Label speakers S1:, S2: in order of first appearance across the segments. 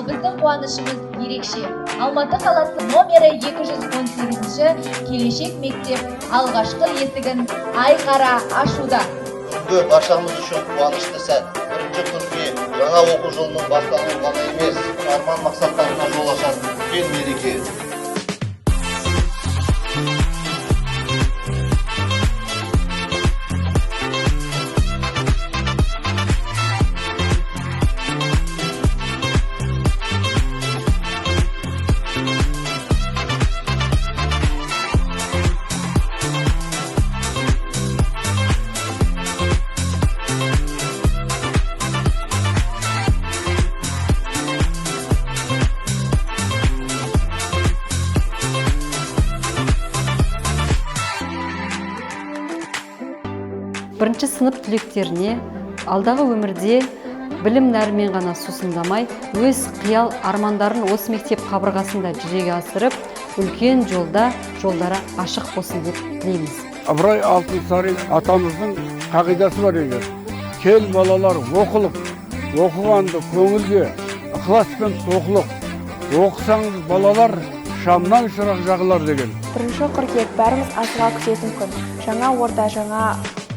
S1: Ал біздің қуанышымыз ерекше. Алматы қаласы номері 218 келешек мектеп алғашқы есігін айқара ашуда.
S2: Бүгінгі баршамыз үшін қуанышты сәт. 1 қыркүйек жаңа оқу жылының басталуы ғана емес, арман мақсаттарына жол ашатын үлкен мереке.
S3: Бірінші сынып түлектеріне алдағы өмірде білім нәрімен ғана сусындамай, өз қиял армандарын осы мектеп қабырғасында жүзеге асырып, үлкен жолдары ашық болсын деп тілейміз.
S4: Ыбырай Алтынсарин атамыздың қағидасы бар еді. Кел балалар оқылық, оқығанды көңілге, ықыласпен оқылық. Оқысаңыз балалар шамнан шырақ жағылар деген.
S5: 1 қыркүйек бәріміз асыға күтетін күн. Жаңа орта, жаңа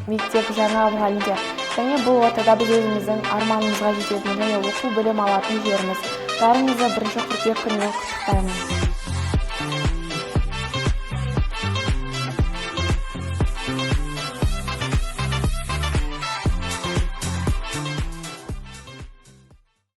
S5: мектеп, жаңа мұғалімдер. Және бұл ортада біз өзіміздің арманымызға жететін және оқу білім алатын жеріміз. Бәріңізді 1 қыркүйек күнімен құттықтаймын.